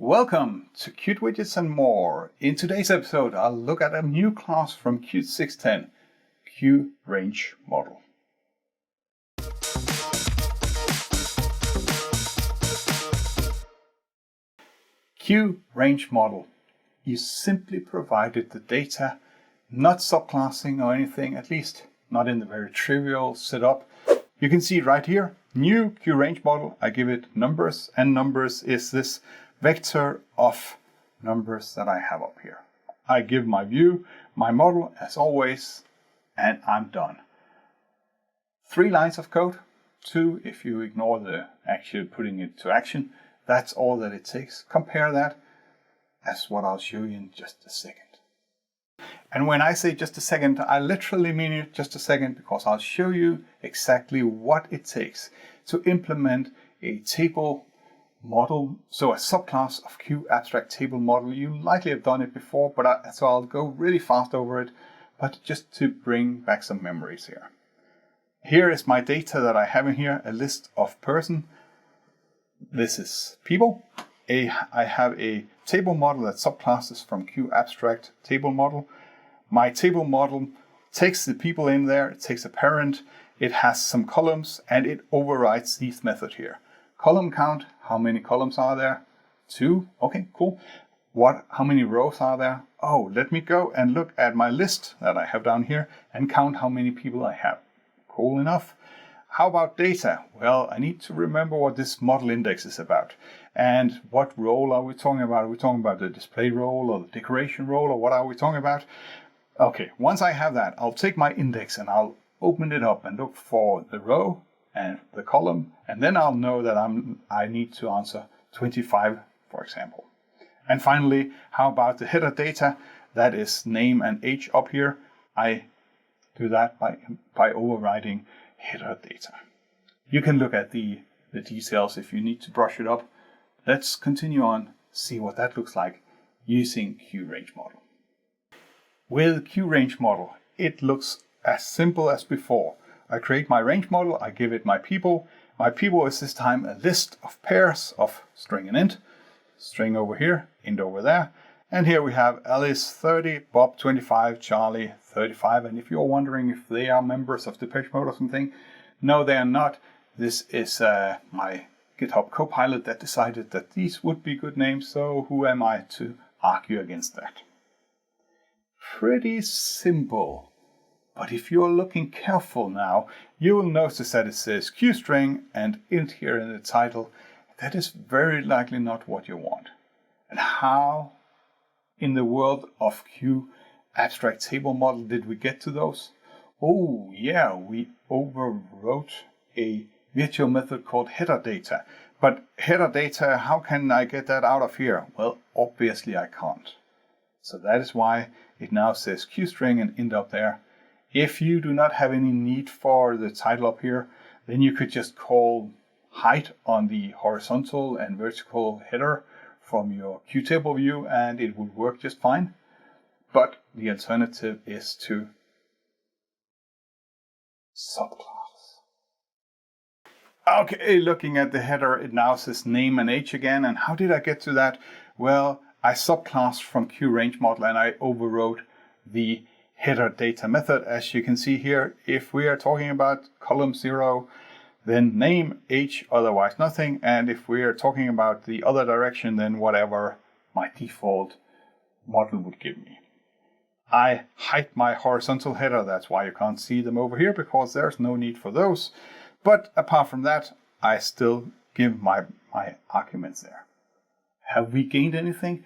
Welcome to QGadget and more. In today's episode, I'll look at a new class from Qt 6.10, QRangeModel. QRangeModel. You simply provided the data, not subclassing or anything, at least not in the very trivial setup. You can see right here, new QRangeModel. I give it numbers, and numbers is this vector of numbers that I have up here. I give my view, my model as always, and I'm done. 3 lines of code, 2 if you ignore the actual putting it to action. That's all that it takes. Compare that as what I'll show you in just a second. And when I say just a second, I literally mean it just a second, because I'll show you exactly what it takes to implement a table model, so a subclass of QAbstractTableModel. You likely have done it before, but so I'll go really fast over it, but just to bring back some memories here. Here is my data that I have in here, a list of person. This is people. I have a table model that subclasses from QAbstractTableModel. My table model takes the people in there, it takes a parent, it has some columns, and it overrides this method here. Column count, how many columns are there? 2, okay, cool. How many rows are there? Oh, let me go and look at my list that I have down here and count how many people I have. Cool enough. How about data? Well, I need to remember what this model index is about. And what role are we talking about? Are we talking about the display role or the decoration role, or what are we talking about? Okay, once I have that, I'll take my index and I'll open it up and look for the row and the column, and then I'll know that I need to answer 25, for example. And finally, how about the header data? That is name and age up here. I do that by overriding header data. You can look at the details if you need to brush it up. Let's continue on, see what that looks like using QRangeModel. With QRangeModel, it looks as simple as before. I create my range model, I give it my people. My people is this time a list of pairs of string and int. String over here, int over there. And here we have Alice 30, Bob 25, Charlie 35. And if you're wondering if they are members of Depeche Mode or something, no, they are not. This is my GitHub Copilot that decided that these would be good names, so who am I to argue against that? Pretty simple. But if you're looking careful now, you will notice that it says QString and int here in the title. That is very likely not what you want. And how in the world of QAbstractTableModel did we get to those? Oh yeah, we overwrote a virtual method called header data. But header data, how can I get that out of here? Well, obviously I can't. So that is why it now says QString and int up there. If you do not have any need for the title up here, then you could just call height on the horizontal and vertical header from your QTable view and it would work just fine. But the alternative is to subclass. Okay, looking at the header, it now says name and age again. And how did I get to that? Well, I subclassed from QRangeModel and I overrode the header data method. As you can see here, if we are talking about column 0, then name, age, otherwise nothing. And if we are talking about the other direction, then whatever my default model would give me. I hide my horizontal header. That's why you can't see them over here, because there's no need for those. But apart from that, I still give my arguments there. Have we gained anything?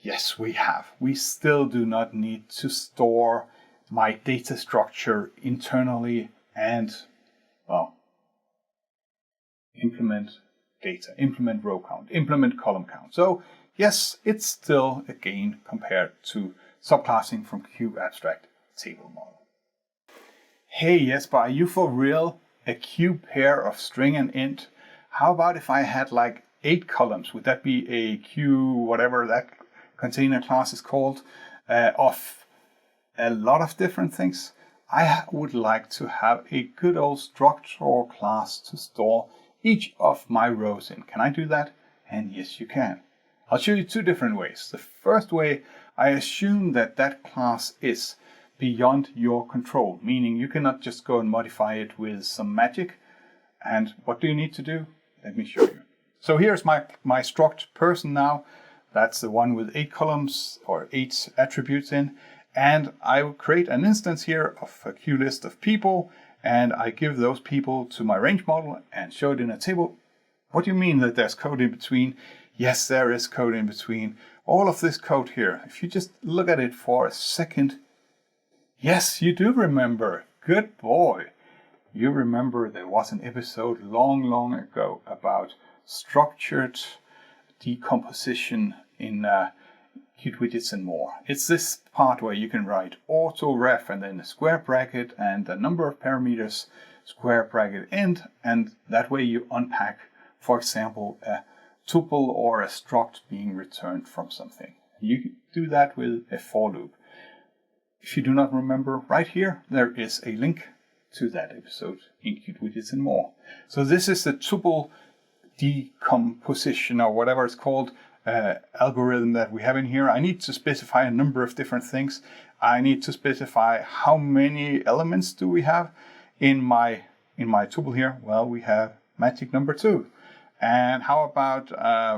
Yes, we have. We still do not need to store my data structure internally and, well, implement data, implement row count, implement column count. So yes, it's still a gain compared to subclassing from QAbstractTableModel. Hey Jesper, are you for real? A Q pair of string and int? How about if I had like 8 columns? Would that be a Q, whatever that container class is called, of a lot of different things? I would like to have a good old structure class to store each of my rows in. Can I do that? And yes, you can. I'll show you two different ways. The first way, I assume that that class is beyond your control, meaning you cannot just go and modify it with some magic. And what do you need to do? Let me show you. So here's my struct person now. That's the one with 8 columns or 8 attributes in. And I will create an instance here of a QList of people, and I give those people to my range model and show it in a table. What do you mean that there's code in between? Yes, there is code in between. All of this code here, if you just look at it for a second, yes, you do remember. Good boy. You remember there was an episode long ago about structured decomposition in QGadgets and more. It's this part where you can write auto-ref and then a square bracket and the number of parameters, square bracket end, and that way you unpack, for example, a tuple or a struct being returned from something. You do that with a for loop. If you do not remember, right here, there is a link to that episode in QGadgets and more. So this is the tuple decomposition or whatever it's called algorithm that we have in here. I need to specify a number of different things. I need to specify how many elements do we have in my tuple here. Well, we have magic number 2. And how about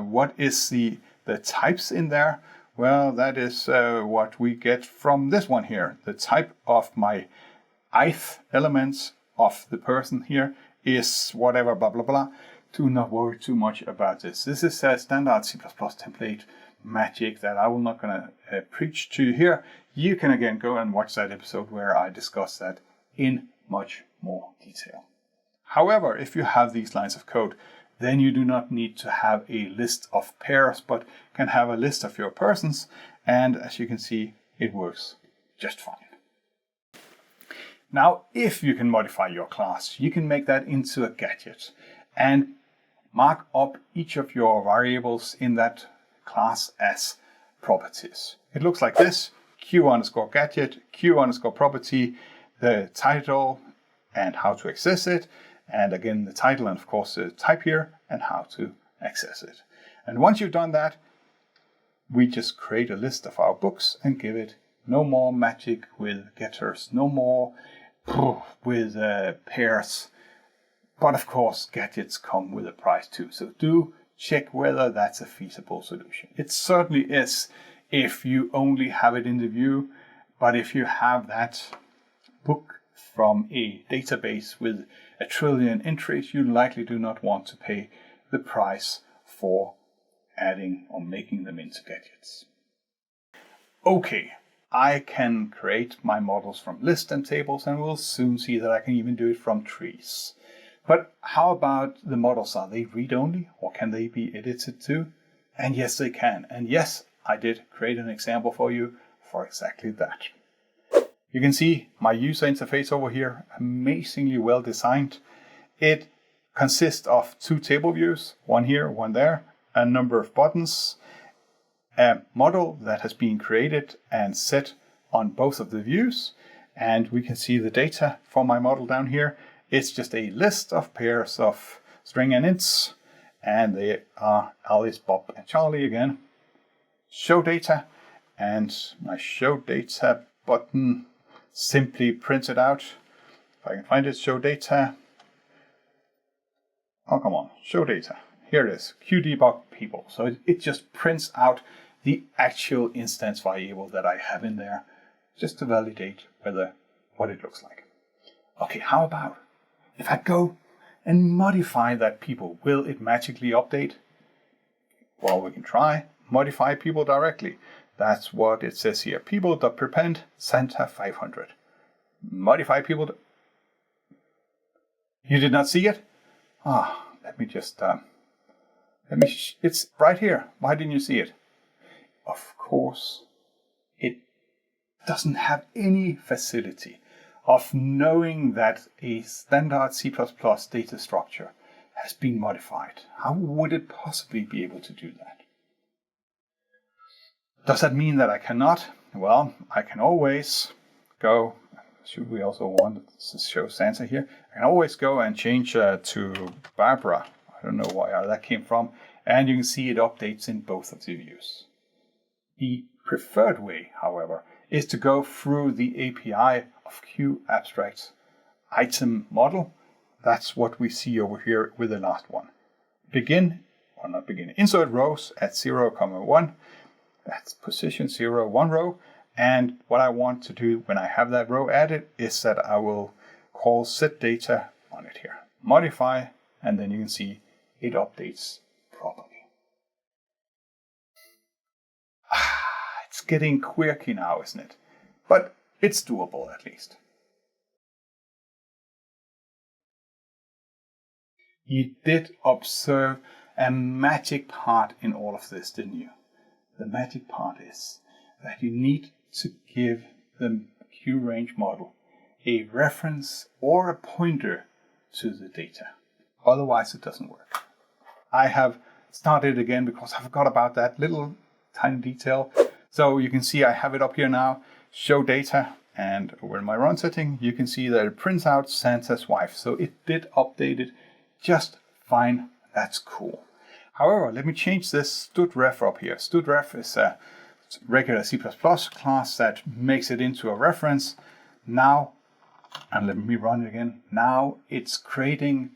what is the types in there? Well, that is what we get from this one here. The type of my ith elements of the person here is whatever, blah, blah, blah. Do not worry too much about this. This is a standard C++ template magic that I will not going to preach to you here. You can again go and watch that episode where I discuss that in much more detail. However, if you have these lines of code, then you do not need to have a list of pairs, but can have a list of your persons. And as you can see, it works just fine. Now, if you can modify your class, you can make that into a gadget and mark up each of your variables in that class as properties. It looks like this: Q_gadget, Q_property, the title and how to access it, and again the title and of course the type here and how to access it. And once you've done that, we just create a list of our books and give it no more magic with getters, no more with pairs. But of course, gadgets come with a price too. So do check whether that's a feasible solution. It certainly is if you only have it in the view. But if you have that book from a database with 1 trillion entries, you likely do not want to pay the price for adding or making them into gadgets. Okay, I can create my models from lists and tables, and we'll soon see that I can even do it from trees. But how about the models? Are they read-only or can they be edited too? And yes, they can. And yes, I did create an example for you for exactly that. You can see my user interface over here, amazingly well designed. It consists of 2 table views, one here, one there, a number of buttons, a model that has been created and set on both of the views. And we can see the data for my model down here. It's just a list of pairs of string and ints, and they are Alice, Bob, and Charlie again. Show data, and my show data button simply prints it out. If I can find it, show data. Oh, come on, show data. Here it is, QDebug people. So it just prints out the actual instance variable that I have in there, just to validate what it looks like. Okay, how about if I go and modify that people? Will it magically update? Well, we can try modify people directly. That's what it says here. People.prepend Santa 500. Modify people. You did not see it? Let me just, it's right here. Why didn't you see it? Of course, it doesn't have any facility of knowing that a standard C++ data structure has been modified. How would it possibly be able to do that? Does that mean that I cannot? Well, I can always go, should we also want to show Santa here? I can always go and change to Barbara. I don't know where that came from. and you can see it updates in both of the views. The preferred way, however, is to go through the API of QAbstract item model. That's what we see over here with the last one. Insert rows at 0, 1. That's position 0, 1 row. And what I want to do when I have that row added is that I will call setData on it here. Modify, and then you can see it updates properly. It's getting quirky now, isn't it? But it's doable at least. You did observe a magic part in all of this, didn't you? The magic part is that you need to give the QRangeModel a reference or a pointer to the data. Otherwise, it doesn't work. I have started again because I forgot about that little tiny detail. So you can see I have it up here now, show data, and over in my run setting, you can see that it prints out Santa's wife. So it did update it just fine. That's cool. However, let me change this studref up here. Studref is a regular C++ class that makes it into a reference. Now, and let me run it again. Now it's creating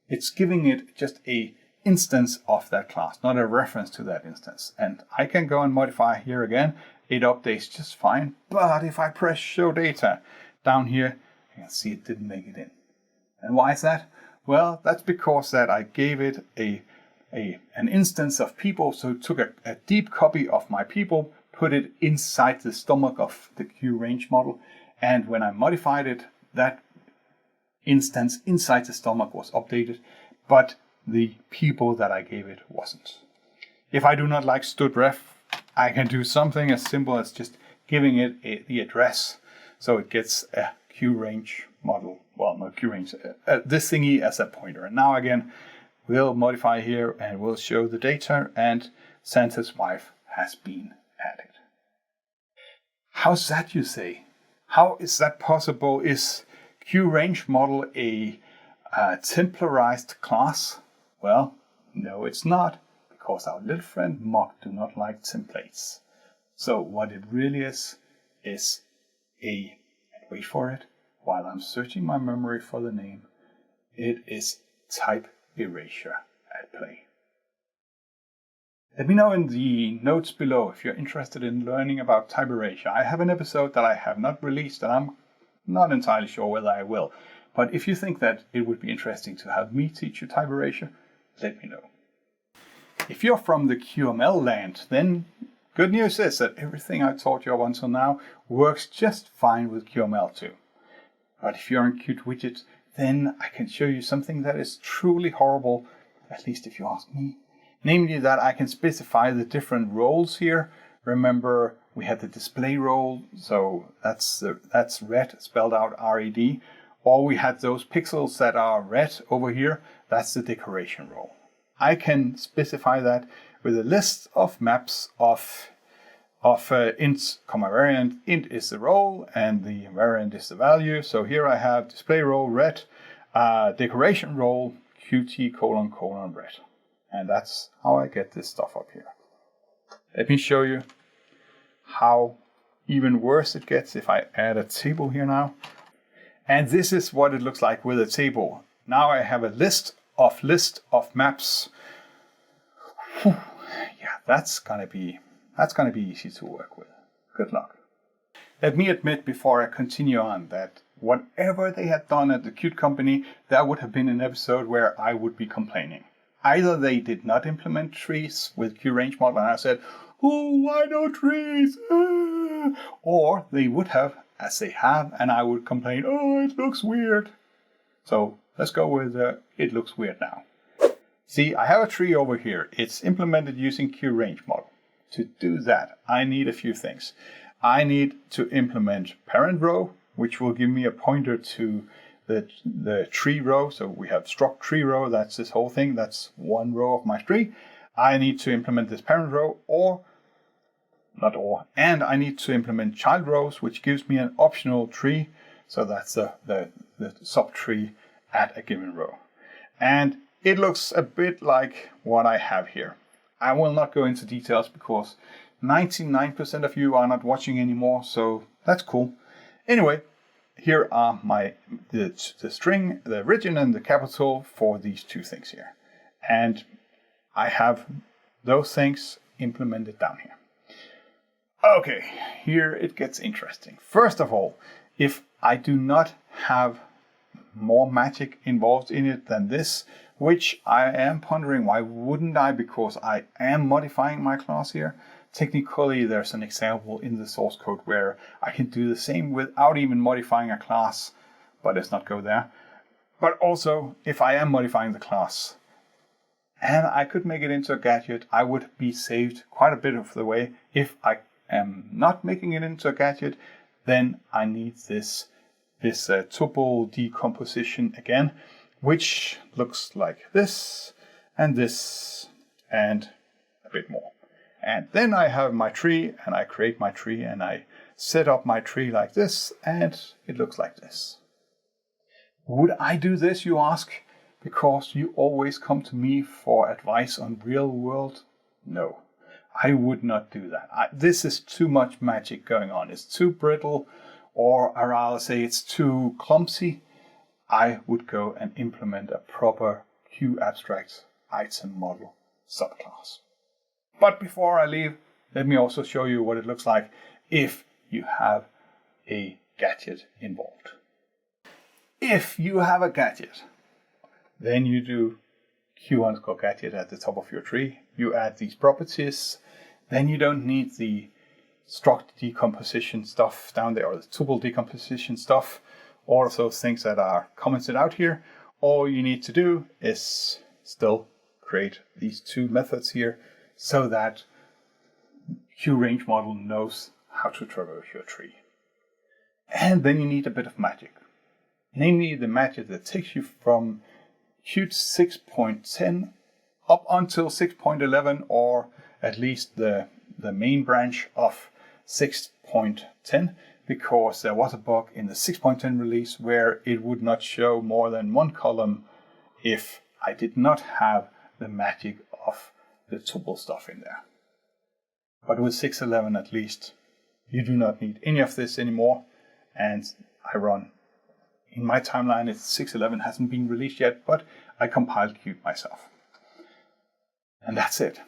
it's giving it just a instance of that class, not a reference to that instance. And I can go and modify here again. It updates just fine. But if I press show data down here, you can see it didn't make it in. And why is that? Well, that's because that I gave it an instance of people. So it took a deep copy of my people, put it inside the stomach of the QRangeModel. And when I modified it, that instance inside the stomach was updated, but the people that I gave it wasn't. If I do not like studref, I can do something as simple as just giving it the address. So it gets a QRangeModel, well, not QRange, this thingy as a pointer. And now again, we'll modify here and we'll show the data, and Santa's wife has been added. How's that, you say? How is that possible? Is QRangeModel a templarized class? Well, no, it's not, because our little friend mock do not like templates. So what it really is and wait for it, while I'm searching my memory for the name, it is type erasure at play. Let me know in the notes below if you're interested in learning about type erasure. I have an episode that I have not released, and I'm not entirely sure whether I will. But if you think that it would be interesting to have me teach you type erasure, let me know. If you're from the QML land, then good news is that everything I taught you up until now works just fine with QML too. But if you're in QGadget, then I can show you something that is truly horrible, at least if you ask me. Namely that I can specify the different roles here. Remember, we had the display role, so that's red, spelled out R-E-D. Or we had those pixels that are red over here, that's the decoration role. I can specify that with a list of maps of int, variant. Int is the role and the variant is the value. So here I have display role red, decoration role qt : red. And that's how I get this stuff up here. Let me show you how even worse it gets if I add a table here now. And this is what it looks like with a table. Now I have a list of maps. Whew. Yeah, that's gonna be easy to work with. Good luck. Let me admit before I continue on that whatever they had done at the Qt company, that would have been an episode where I would be complaining. Either they did not implement trees with QRangeModel and I said, oh, why no trees? Or they would have, as they have, and I would complain, oh, it looks weird. So let's go with it looks weird now. See, I have a tree over here. It's implemented using QRangeModel. To do that, I need a few things. I need to implement parent row, which will give me a pointer to the tree row. So we have struct tree row, that's this whole thing, that's one row of my tree. I need to implement this parent row, and I need to implement child rows, which gives me an optional tree. So that's the subtree at a given row. And it looks a bit like what I have here. I will not go into details because 99% of you are not watching anymore, so that's cool. Anyway, here are the string, the origin and the capital for these two things here. And I have those things implemented down here. Okay, here it gets interesting. First of all, if I do not have more magic involved in it than this, which I am pondering, why wouldn't I? Because I am modifying my class here. Technically, there's an example in the source code where I can do the same without even modifying a class, but let's not go there. But also, if I am modifying the class and I could make it into a gadget, I would be saved quite a bit of the way. If I am not making it into a gadget, then I need this tuple decomposition again, which looks like this and a bit more. And then I have my tree, and I create my tree, and I set up my tree like this, and it looks like this. Would I do this, you ask? Because you always come to me for advice on real world? No, I would not do that. This is too much magic going on. It's too brittle, or I rather say it's too clumsy. I would go and implement a proper QAbstract item model subclass. But before I leave, let me also show you what it looks like if you have a gadget involved. If you have a gadget, then you do Q_gadget at the top of your tree. You add these properties. Then you don't need the struct decomposition stuff down there, or the tuple decomposition stuff, all of those things that are commented out here. All you need to do is still create these two methods here so that QRangeModel knows how to traverse your tree. And then you need a bit of magic. Namely, the magic that takes you from Qt 6.10 up until 6.11, or at least the main branch of 6.10, because there was a bug in the 6.10 release where it would not show more than one column if I did not have the magic of the tuple stuff in there. But with 6.11 at least, you do not need any of this anymore. And I run, in my timeline, 6.11 hasn't been released yet, but I compiled Qt myself. And that's it.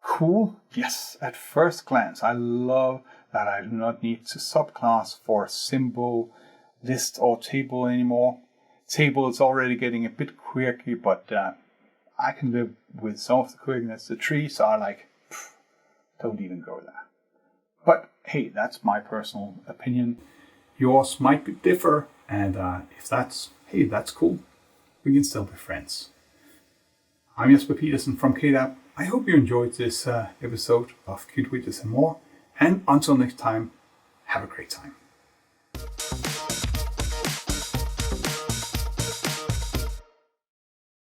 Cool? Yes, at first glance, I love that I do not need to subclass for symbol, list, or table anymore. Table is already getting a bit quirky, but I can live with some of the quirkiness. The trees are like, don't even go there. But hey, that's my personal opinion. Yours might differ, and if that's cool. We can still be friends. I'm Jesper Petersen from KDAB. I hope you enjoyed this episode of Qt Widgets and More. And until next time, have a great time.